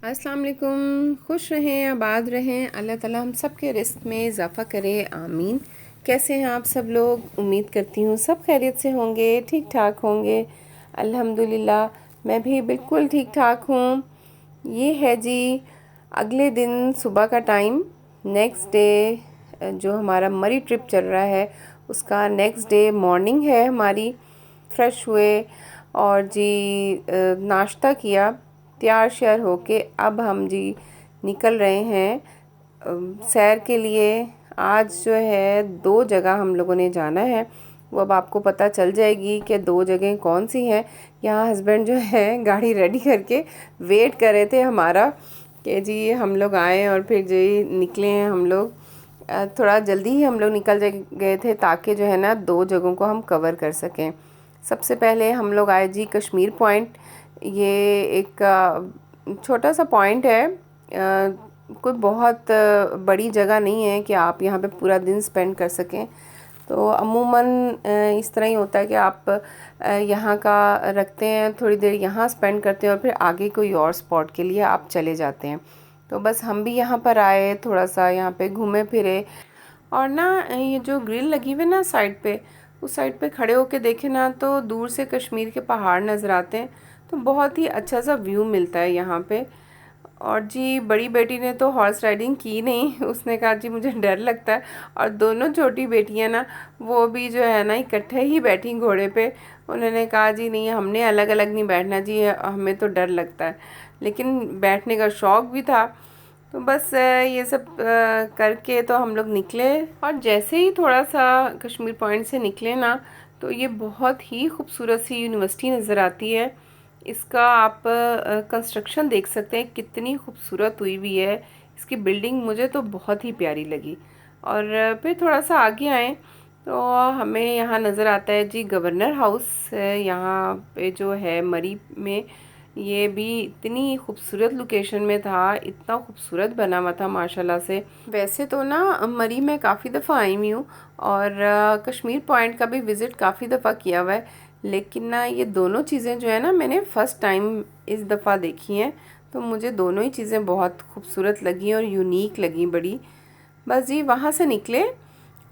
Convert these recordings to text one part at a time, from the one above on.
अस्सलाम वालेकुम। खुश रहें, आबाद रहें, अल्लाह ताला हम सब के रिस्क में इजाफ़ा करे, आमीन। कैसे हैं आप सब लोग? उम्मीद करती हूँ सब खैरियत से होंगे, ठीक ठाक होंगे। अल्हम्दुलिल्लाह मैं भी बिल्कुल ठीक ठाक हूँ। ये है जी अगले दिन सुबह का टाइम, नेक्स्ट डे जो हमारा मरी ट्रिप चल रहा है उसका नेक्स्ट डे मॉर्निंग है हमारी। फ्रेश हुए और जी नाश्ता किया, तैयार श्यार होके अब हम जी निकल रहे हैं सैर के लिए। आज जो है 2 जगह हम लोगों ने जाना है, वो अब आपको पता चल जाएगी कि 2 जगह कौन सी हैं। यहाँ हस्बैंड जो है गाड़ी रेडी करके वेट कर रहे थे हमारा कि जी हम लोग आए और फिर जी निकले हैं हम लोग। थोड़ा जल्दी ही हम लोग निकल गए थे ताकि जो है ना 2 जगहों को हम कवर कर सकें। सबसे पहले हम लोग आए जी कश्मीर पॉइंट। ये एक छोटा सा पॉइंट है, कोई बहुत बड़ी जगह नहीं है कि आप यहाँ पे पूरा दिन स्पेंड कर सकें। तो अमूमन इस तरह ही होता है कि आप यहाँ का रखते हैं, थोड़ी देर यहाँ स्पेंड करते हैं और फिर आगे कोई और स्पॉट के लिए आप चले जाते हैं। तो बस हम भी यहाँ पर आए, थोड़ा सा यहाँ पे घूमे फिरे और ना ये जो ग्रिल लगी हुई है ना साइड पे, उस साइड पे खड़े होके देखे ना तो दूर से कश्मीर के पहाड़ नज़र आते हैं। तो बहुत ही अच्छा सा व्यू मिलता है यहाँ पे। और जी बड़ी बेटी ने तो हॉर्स राइडिंग की नहीं, उसने कहा जी मुझे डर लगता है। और दोनों छोटी बेटियां ना वो भी जो है ना इकट्ठे ही बैठी घोड़े पे। उन्होंने कहा जी नहीं, हमने अलग अलग नहीं बैठना जी, हमें तो डर लगता है, लेकिन बैठने का शौक़ भी था। तो बस ये सब करके तो हम लोग निकले। और जैसे ही थोड़ा सा कश्मीर पॉइंट से निकले ना तो ये बहुत ही खूबसूरत सी यूनिवर्सिटी नज़र आती है। इसका आप कंस्ट्रक्शन देख सकते हैं, कितनी खूबसूरत हुई हुई है। इसकी बिल्डिंग मुझे तो बहुत ही प्यारी लगी। और फिर थोड़ा सा आगे आए तो हमें यहाँ नज़र आता है जी गवर्नर हाउस। यहाँ पे जो है मरी में, ये भी इतनी खूबसूरत लोकेशन में था, इतना खूबसूरत बना हुआ था माशाल्लाह से। वैसे तो ना मरी में काफ़ी दफ़ा आई हुई हूँ और कश्मीर पॉइंट का भी विज़िट काफ़ी दफ़ा किया हुआ है, लेकिन ना ये दोनों चीज़ें जो है ना मैंने फ़र्स्ट टाइम इस दफ़ा देखी हैं। तो मुझे दोनों ही चीज़ें बहुत खूबसूरत लगी और यूनिक लगी बड़ी। बस जी वहाँ से निकले।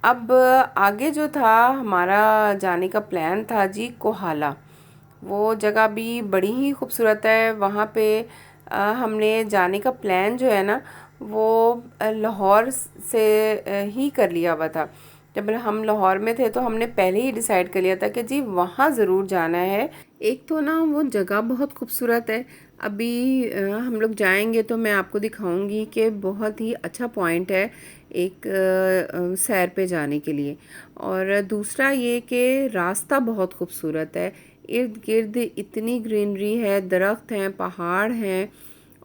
अब आगे जो था हमारा जाने का प्लान था जी कोहाला। वो जगह भी बड़ी ही खूबसूरत है। वहाँ पे हमने जाने का प्लान जो है ना वो लाहौर से ही कर लिया हुआ था। जब हम लाहौर में थे तो हमने पहले ही डिसाइड कर लिया था कि जी वहाँ ज़रूर जाना है। एक तो ना वो जगह बहुत खूबसूरत है। अभी हम लोग जाएंगे तो मैं आपको दिखाऊंगी कि बहुत ही अच्छा पॉइंट है एक सैर पे जाने के लिए। और दूसरा ये कि रास्ता बहुत खूबसूरत है, इर्द गिर्द इतनी ग्रीनरी है, दरख्त हैं, पहाड़ हैं।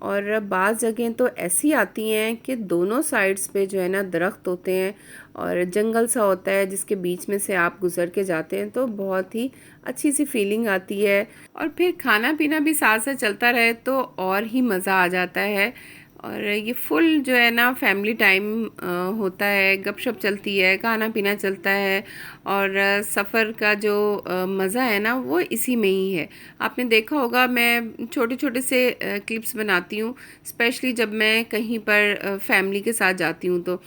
और बाज़ जगह तो ऐसी आती हैं कि दोनों साइड्स पे जो है ना दरख्त होते हैं और जंगल सा होता है जिसके बीच में से आप गुज़र के जाते हैं, तो बहुत ही अच्छी सी फीलिंग आती है। और फिर खाना पीना भी साथ साथ चलता रहे तो और ही मज़ा आ जाता है। और ये फुल जो है ना फैमिली टाइम होता है, गपशप चलती है, खाना पीना चलता है। और सफ़र का जो मज़ा है ना वो इसी में ही है। आपने देखा होगा मैं छोटे छोटे से क्लिप्स बनाती हूँ, स्पेशली जब मैं कहीं पर फैमिली के साथ जाती हूँ तो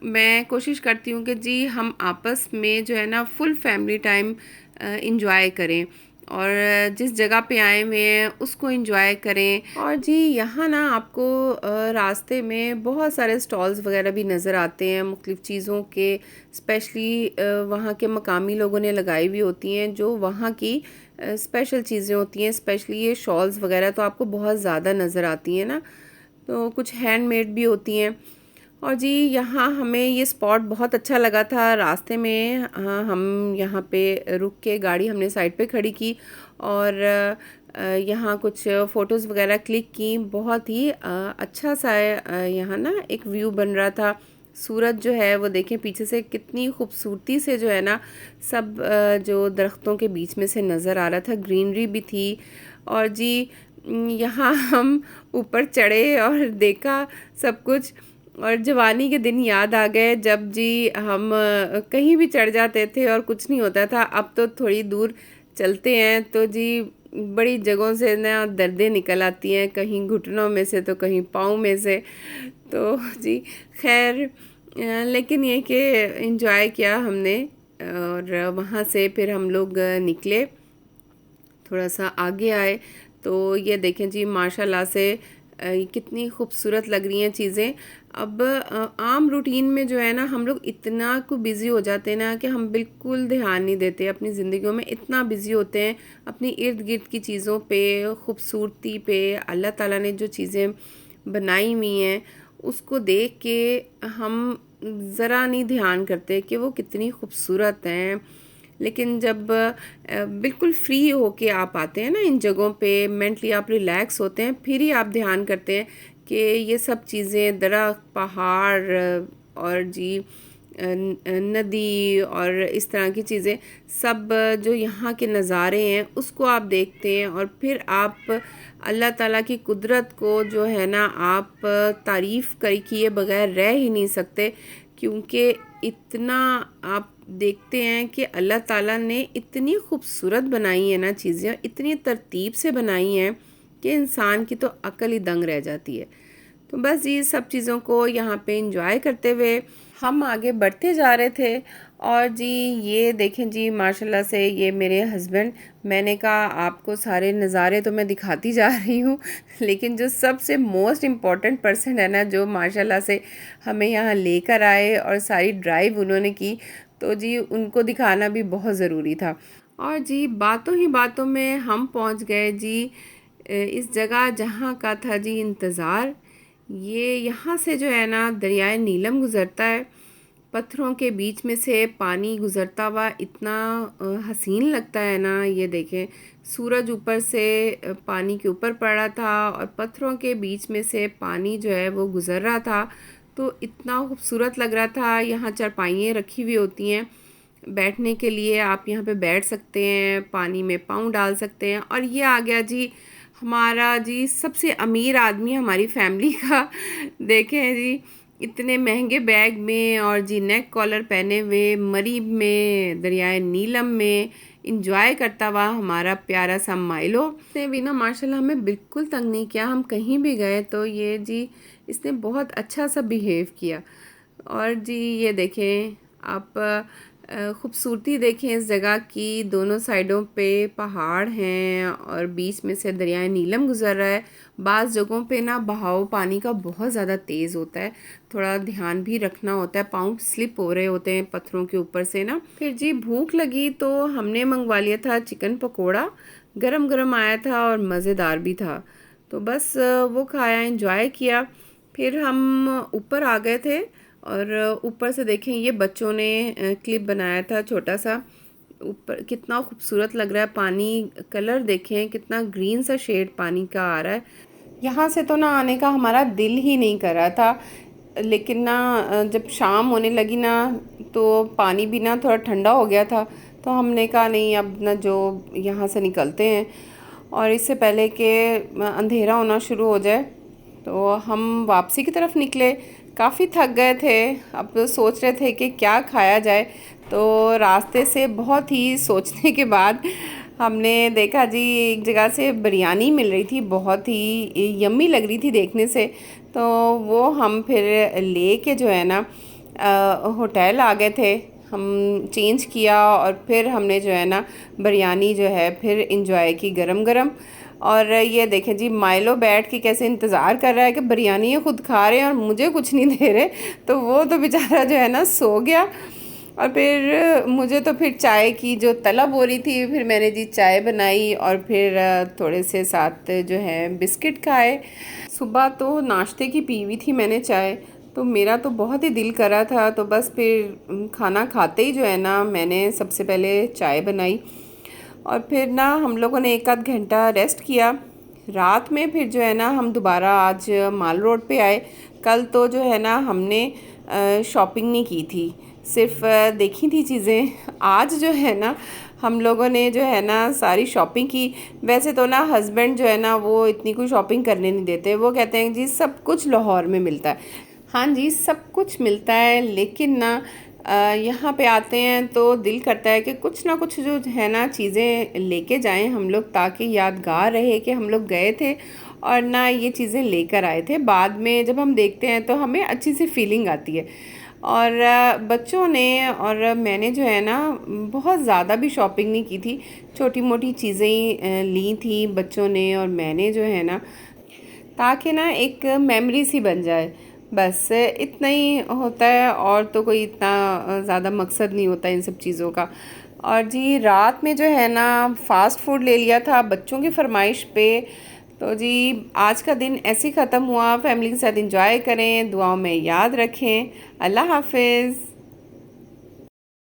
मैं कोशिश करती हूँ कि जी हम आपस में जो है ना फुल फैमिली टाइम इंजॉय करें और जिस जगह पे आए हुए हैं उसको एंजॉय करें। और जी यहाँ ना आपको रास्ते में बहुत सारे स्टॉल्स वगैरह भी नज़र आते हैं मुख्तलिफ़ चीज़ों के। स्पेशली वहाँ के मकामी लोगों ने लगाई हुई होती हैं जो वहाँ की स्पेशल चीज़ें होती हैं। स्पेशली ये शॉल्स वगैरह तो आपको बहुत ज़्यादा नज़र आती हैं ना, तो कुछ हैंडमेड भी होती हैं। और जी यहाँ हमें ये स्पॉट बहुत अच्छा लगा था। रास्ते में हम यहाँ पे रुक के गाड़ी हमने साइड पे खड़ी की और यहाँ कुछ फ़ोटोज़ वगैरह क्लिक की। बहुत ही अच्छा सा यहाँ ना एक व्यू बन रहा था। सूरज जो है वो देखें पीछे से कितनी खूबसूरती से जो है ना सब जो दरख्तों के बीच में से नज़र आ रहा था, ग्रीनरी भी थी। और जी यहाँ हम ऊपर चढ़े और देखा सब कुछ, और जवानी के दिन याद आ गए जब जी हम कहीं भी चढ़ जाते थे और कुछ नहीं होता था। अब तो थोड़ी दूर चलते हैं तो जी बड़ी जगहों से ना दर्दें निकल आती हैं, कहीं घुटनों में से तो कहीं पाँव में से। तो जी खैर लेकिन ये कि एंजॉय किया हमने। और वहाँ से फिर हम लोग निकले, थोड़ा सा आगे आए तो ये देखें जी माशाल्लाह से कितनी खूबसूरत लग रही हैं चीज़ें। अब आम रूटीन में जो है ना हम लोग इतना को बिज़ी हो जाते हैं ना कि हम बिल्कुल ध्यान नहीं देते अपनी ज़िंदगियों में, इतना बिज़ी होते हैं अपनी इर्द गिर्द की चीज़ों पे, खूबसूरती पे। अल्लाह ताला ने जो चीज़ें बनाई हुई हैं उसको देख के हम ज़रा नहीं ध्यान करते कि वो कितनी खूबसूरत हैं। लेकिन जब बिल्कुल फ्री होके आप आते हैं ना इन जगहों पे, मेंटली आप रिलैक्स होते हैं, फिर ही आप ध्यान करते हैं कि ये सब चीज़ें, दरख्त, पहाड़ और जी नदी और इस तरह की चीज़ें, सब जो यहाँ के नज़ारे हैं उसको आप देखते हैं। और फिर आप अल्लाह ताला की कुदरत को जो है ना आप तारीफ़ किए बगैर रह ही नहीं सकते, क्योंकि इतना आप देखते हैं कि अल्लाह ताला ने इतनी खूबसूरत बनाई है ना चीज़ें, इतनी तरतीब से बनाई हैं कि इंसान की तो अक्ल ही दंग रह जाती है। तो बस ये सब चीज़ों को यहाँ पे एंजॉय करते हुए हम आगे बढ़ते जा रहे थे। और जी ये देखें जी माशाल्लाह से ये मेरे हस्बैंड, मैंने कहा आपको सारे नज़ारे तो मैं दिखाती जा रही हूँ, लेकिन जो सबसे मोस्ट इम्पॉर्टेंट पर्सन है ना, जो माशाल्लाह से हमें यहाँ लेकर आए और सारी ड्राइव उन्होंने की, तो जी उनको दिखाना भी बहुत ज़रूरी था। और जी बातों ही बातों में हम पहुँच गए जी इस जगह जहाँ का था जी इंतज़ार। ये यहाँ से जो है ना दरियाए नीलम गुज़रता है, पत्थरों के बीच में से पानी गुज़रता हुआ, इतना हसीन लगता है ना। ये देखें सूरज ऊपर से पानी के ऊपर पड़ रहा था और पत्थरों के बीच में से पानी जो है वो गुज़र रहा था, तो इतना खूबसूरत लग रहा था। यहाँ चारपाइयाँ रखी हुई होती हैं बैठने के लिए, आप यहाँ पे बैठ सकते हैं, पानी में पाँव डाल सकते हैं। और ये आ गया जी हमारा जी सबसे अमीर आदमी हमारी फैमिली का। देखें जी इतने महंगे बैग में और जी नेक कॉलर पहने हुए मरीब में दरियाए नीलम में इंजॉय करता हुआ हमारा प्यारा सा माइलो। इसने भी ना माशाल्लाह हमें बिल्कुल तंग नहीं किया, हम कहीं भी गए तो ये जी इसने बहुत अच्छा सा बिहेव किया। और जी ये देखें आप खूबसूरती देखें इस जगह की, दोनों साइडों पे पहाड़ हैं और बीच में से दरियाए नीलम गुज़र रहा है। बाज़ जगहों पे ना बहाव पानी का बहुत ज़्यादा तेज़ होता है, थोड़ा ध्यान भी रखना होता है, पाँव स्लिप हो रहे होते हैं पत्थरों के ऊपर से ना। फिर जी भूख लगी तो हमने मंगवा लिया था चिकन पकोड़ा, गरम गरम आया था और मज़ेदार भी था, तो बस वो खाया, एंजॉय किया। फिर हम ऊपर आ गए थे और ऊपर से देखें ये बच्चों ने क्लिप बनाया था छोटा सा, ऊपर कितना खूबसूरत लग रहा है। पानी कलर देखें कितना ग्रीन सा शेड पानी का आ रहा है। यहाँ से तो ना आने का हमारा दिल ही नहीं कर रहा था, लेकिन ना जब शाम होने लगी ना तो पानी भी ना थोड़ा ठंडा हो गया था, तो हमने कहा नहीं अब ना जो यहाँ से निकलते हैं और इससे पहले कि अंधेरा होना शुरू हो जाए। तो हम वापसी की तरफ निकले, काफ़ी थक गए थे, अब तो सोच रहे थे कि क्या खाया जाए। तो रास्ते से बहुत ही सोचने के बाद हमने देखा जी एक जगह से बिरयानी मिल रही थी, बहुत ही यम्मी लग रही थी देखने से, तो वो हम फिर ले के जो है ना होटल आ गए थे। हम चेंज किया और फिर हमने जो है ना बिरयानी जो है फिर इंजॉय की गरम गरम। और ये देखें जी माइलो बैठ के कैसे इंतज़ार कर रहा है कि बिरयानी ये खुद खा रहे हैं और मुझे कुछ नहीं दे रहे, तो वो तो बेचारा जो है ना सो गया। और फिर मुझे तो फिर चाय की जो तलब हो रही थी, फिर मैंने जी चाय बनाई और फिर थोड़े से साथ जो है बिस्किट खाए। सुबह तो नाश्ते की पी हुई थी मैंने चाय, तो मेरा तो बहुत ही दिल कर रहा था, तो बस फिर खाना खाते ही जो है ना मैंने सबसे पहले चाय बनाई और फिर ना हम लोगों ने एक आध घंटा रेस्ट किया। रात में फिर जो है ना हम दोबारा आज माल रोड पे आए। कल तो जो है ना हमने शॉपिंग नहीं की थी, सिर्फ देखी थी चीज़ें। आज जो है ना हम लोगों ने जो है ना सारी शॉपिंग की। वैसे तो ना हस्बैंड जो है ना वो इतनी कोई शॉपिंग करने नहीं देते, वो कहते हैं जी सब कुछ लाहौर में मिलता है। हाँ जी सब कुछ मिलता है, लेकिन ना यहाँ पे आते हैं तो दिल करता है कि कुछ ना कुछ जो है ना चीज़ें लेके जाएं हम लोग, ताकि यादगार रहे कि हम लोग गए थे और ना ये चीज़ें लेकर आए थे। बाद में जब हम देखते हैं तो हमें अच्छी सी फीलिंग आती है। और बच्चों ने और मैंने जो है ना बहुत ज़्यादा भी शॉपिंग नहीं की थी, छोटी मोटी चीज़ें ही ली थी बच्चों ने और मैंने जो है ना, ताकि ना एक मेमोरी सी बन जाए। बस इतना ही होता है, और तो कोई इतना ज़्यादा मकसद नहीं होता इन सब चीज़ों का। और जी रात में जो है ना फ़ास्ट फूड ले लिया था बच्चों की फरमाइश पे। तो जी आज का दिन ऐसे ही ख़त्म हुआ। फैमिली के साथ एंजॉय करें, दुआओं में याद रखें। अल्लाह हाफिज़।